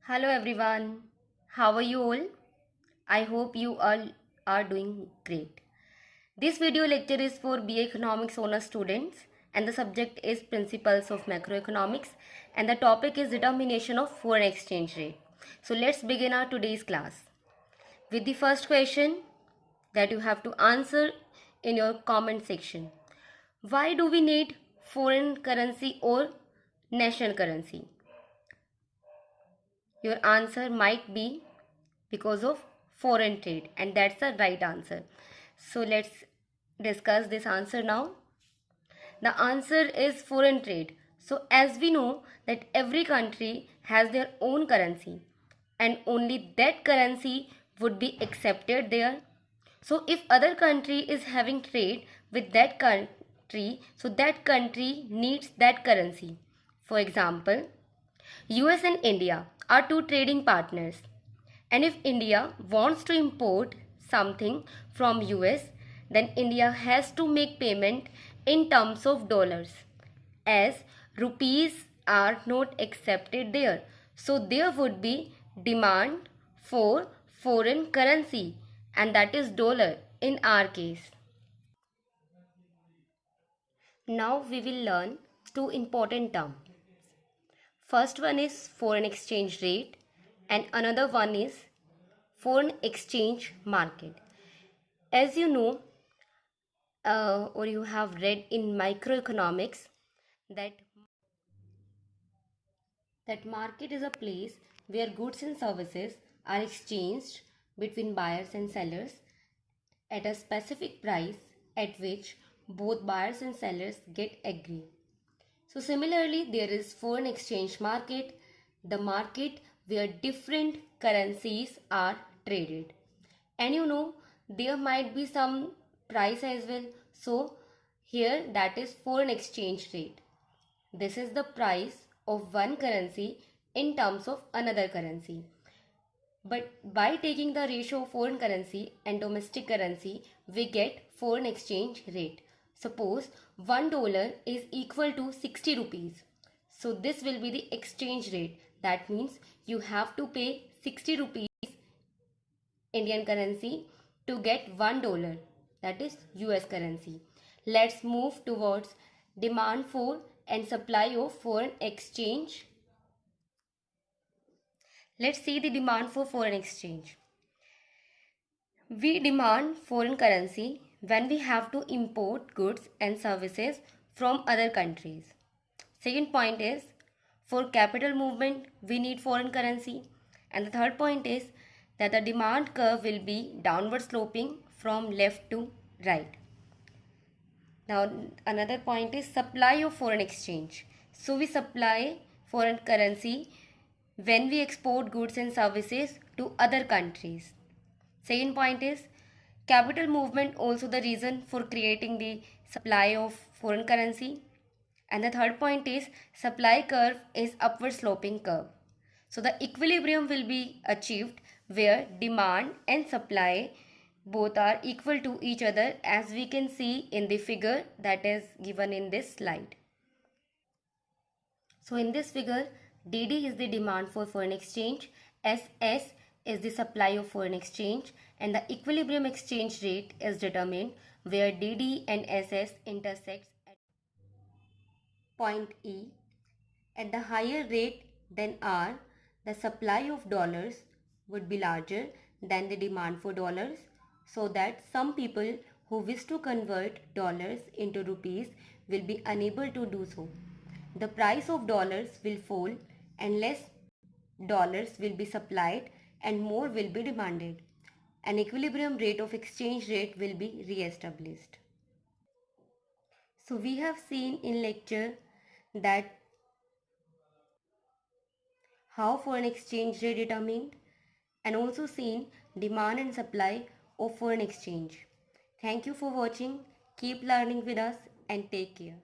Hello everyone. How are you all? I hope you all are doing great. This video lecture is for BA Economics honors students and the subject is Principles of Macroeconomics and the topic is Determination of Foreign Exchange Rate. So let's begin our today's class with the first question that you have to answer in your comment section. Why do we need foreign currency or national currency? Your answer might be because of foreign trade, and that's the right answer. So let's discuss this answer now. The answer is foreign trade. So as we know that every country has their own currency and only that currency would be accepted there. So if other country is having trade with that country, so that country needs that currency. For example, US and India are two trading partners. And if India wants to import something from US, then India has to make payment in terms of dollars as rupees are not accepted there. So there would be demand for foreign currency and that is dollar in our case. Now we will learn two important terms. First one is foreign exchange rate and another one is foreign exchange market. As you know, or you have read in microeconomics that market is a place where goods and services are exchanged between buyers and sellers at a specific price at which both buyers and sellers get agree. So similarly, there is foreign exchange market, the market where different currencies are traded. And you know, there might be some price as well. So here that is foreign exchange rate. This is the price of one currency in terms of another currency. But by taking the ratio of foreign currency and domestic currency, we get foreign exchange rate. Suppose $1 is equal to 60 rupees. So this will be the exchange rate. That means you have to pay 60 rupees Indian currency to get $1. That is US currency. Let's move towards demand for and supply of foreign exchange. Let's see the demand for foreign exchange. We demand foreign currency when we have to import goods and services from other countries. Second point is for capital movement we need foreign currency. And the third point is that the demand curve will be downward sloping from left to right. Now another point is supply of foreign exchange. So we supply foreign currency when we export goods and services to other countries. Second point is capital movement also the reason for creating the supply of foreign currency. And the third point is supply curve is upward sloping curve. So the equilibrium will be achieved where demand and supply both are equal to each other as we can see in the figure that is given in this slide. So in this figure, DD is the demand for foreign exchange, SS is the supply of foreign exchange, and the equilibrium exchange rate is determined where DD and SS intersects at point E. At the higher rate than R, the supply of dollars would be larger than the demand for dollars, so that some people who wish to convert dollars into rupees will be unable to do so. The price of dollars will fall and less dollars will be supplied and more will be demanded. An equilibrium rate of exchange rate will be re-established. So we have seen in lecture that how foreign exchange rate determined and also seen demand and supply of foreign exchange. Thank you for watching. Keep learning with us and take care.